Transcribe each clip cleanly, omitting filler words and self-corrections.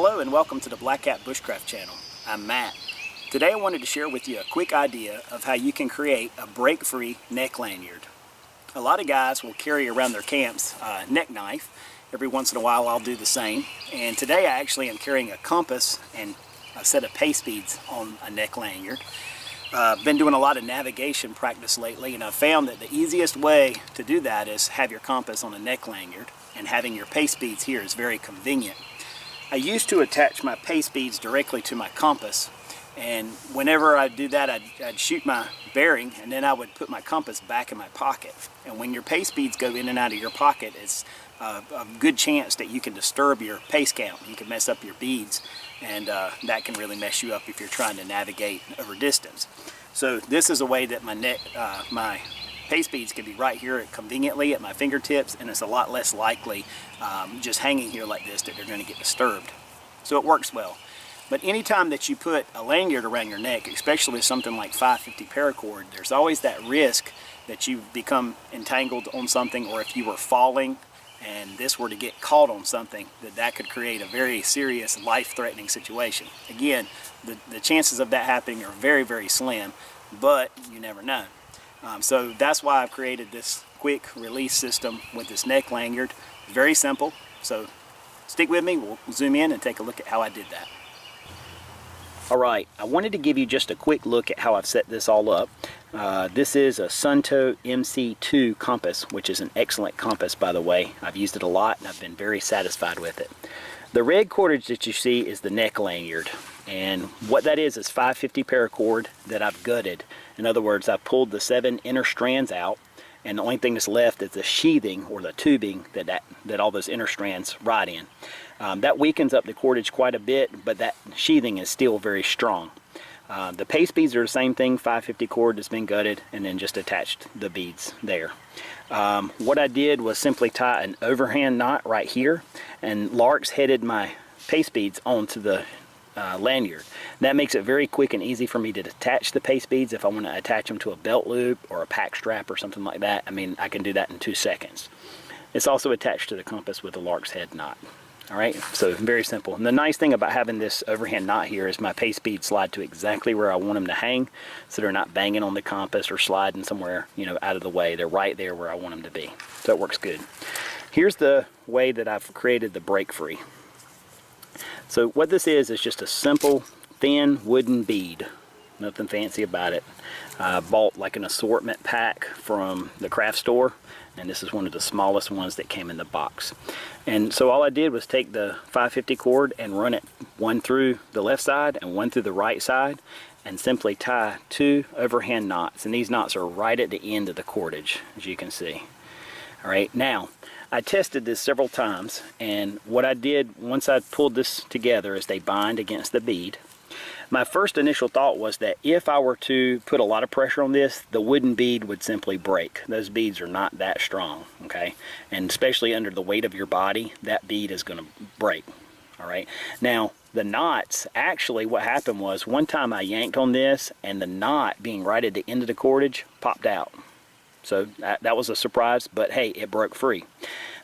Hello and welcome to the Black Cat Bushcraft channel. I'm Matt. Today I wanted to share with you a quick idea of how you can create a break-free neck lanyard. A lot of guys will carry around their camps a neck knife. Every once in a while I'll do the same. And today I actually am carrying a compass and a set of pace beads on a neck lanyard. Been doing a lot of navigation practice lately, and I've found that the easiest way to do that is have your compass on a neck lanyard, and having your pace beads here is very convenient. I used to attach my pace beads directly to my compass, and whenever I'd do that I'd shoot my bearing and then I would put my compass back in my pocket. And when your pace beads go in and out of your pocket, it's a good chance that you can disturb your pace count. You can mess up your beads, and that can really mess you up if you're trying to navigate over distance. So this is a way that my pace beads can be right here conveniently at my fingertips, and it's a lot less likely just hanging here like this that they're going to get disturbed. So it works well. But anytime that you put a lanyard around your neck, especially with something like 550 paracord, there's always that risk that you become entangled on something, or if you were falling and this were to get caught on something, that could create a very serious life-threatening situation. Again, the chances of that happening are very, very slim, but you never know. So that's why I've created this quick release system with this neck lanyard. Very simple. So stick with me, we'll zoom in and take a look at how I did that. Alright, I wanted to give you just a quick look at how I've set this all up. This is a Sunto MC2 compass, which is an excellent compass, by the way. I've used it a lot and I've been very satisfied with it. The red cordage that you see is the neck lanyard, and what that is 550 paracord that I've gutted. In other words, I've pulled the 7 inner strands out, and the only thing that's left is the sheathing or the tubing that all those inner strands ride in. That weakens up the cordage quite a bit, but that sheathing is still very strong. The pace beads are the same thing, 550 cord that's been gutted, and then just attached the beads there. What I did was simply tie an overhand knot right here, and Lark's headed my pace beads onto the lanyard. That makes it very quick and easy for me to detach the pace beads. If I want to attach them to a belt loop or a pack strap or something like that, I mean, I can do that in 2 seconds. It's also attached to the compass with a Lark's head knot. Alright, so very simple. And the nice thing about having this overhand knot here is my pace beads slide to exactly where I want them to hang, so they're not banging on the compass or sliding somewhere, you know, out of the way. They're right there where I want them to be. So it works good. Here's the way that I've created the break free. So what this is just a simple thin wooden bead. Nothing fancy about it. I bought like an assortment pack from the craft store, and this is one of the smallest ones that came in the box. And so all I did was take the 550 cord and run it one through the left side and one through the right side, and simply tie 2 overhand knots. And these knots are right at the end of the cordage, as you can see. Alright, now I tested this several times, and what I did once I pulled this together is they bind against the bead. My first initial thought was that if I were to put a lot of pressure on this, the wooden bead would simply break. Those beads are not that strong, okay? And especially under the weight of your body, that bead is going to break, all right? Now, the knots, actually what happened was one time I yanked on this, and the knot being right at the end of the cordage popped out. So that was a surprise, but hey, it broke free.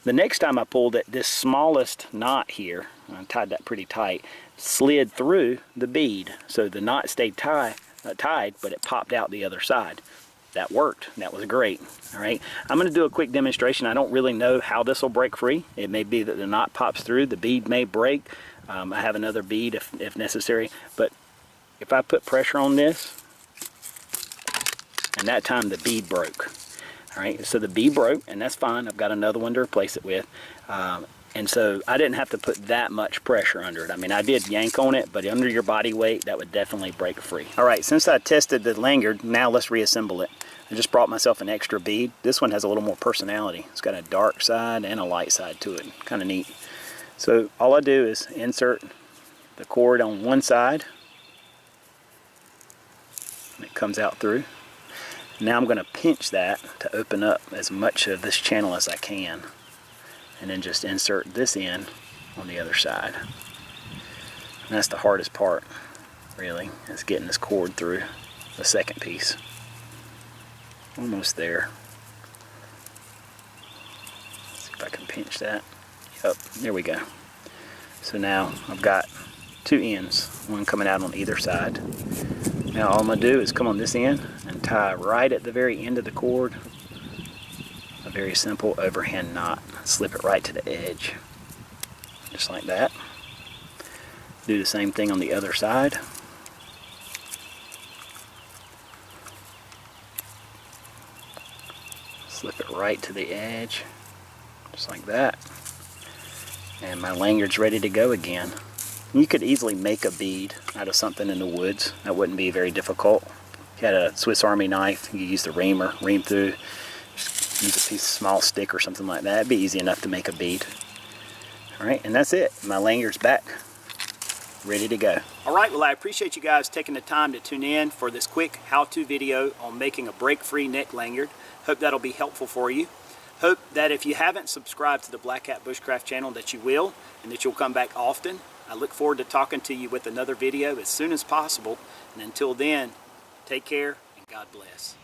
The next time I pulled it, this smallest knot here, I tied that pretty tight, slid through the bead. So the knot stayed tied, but it popped out the other side. That worked. That was great. All right, I'm going to do a quick demonstration. I don't really know how this will break free. It may be that the knot pops through, the bead may break. I have another bead if necessary, but if I put pressure on this, and that time the bead broke. All right, so the bead broke, and that's fine. I've got another one to replace it with. And so I didn't have to put that much pressure under it. I mean, I did yank on it, but under your body weight, that would definitely break free. All right, since I tested the lanyard, now let's reassemble it. I just brought myself an extra bead. This one has a little more personality. It's got a dark side and a light side to it. Kind of neat. So all I do is insert the cord on one side, and it comes out through. Now I'm going to pinch that to open up as much of this channel as I can, and then just insert this in on the other side. And that's the hardest part, really, is getting this cord through the second piece. Almost there. Let's see if I can pinch that. Yep, there we go. So now I've got two ends, one coming out on either side. Now all I'm going to do is come on this end and tie right at the very end of the cord a very simple overhand knot. Slip it right to the edge, just like that. Do the same thing on the other side. Slip it right to the edge, just like that. And my lanyard's ready to go again. You could easily make a bead out of something in the woods. That wouldn't be very difficult. If you had a Swiss Army knife, you could use the reamer, ream through, use a piece of small stick or something like that. It'd be easy enough to make a bead. Alright, and that's it. My lanyard's back, ready to go. Alright, well I appreciate you guys taking the time to tune in for this quick how-to video on making a break-free neck lanyard. Hope that'll be helpful for you. Hope that if you haven't subscribed to the Black Cat Bushcraft channel that you will, and that you'll come back often. I look forward to talking to you with another video as soon as possible. And until then, take care and God bless.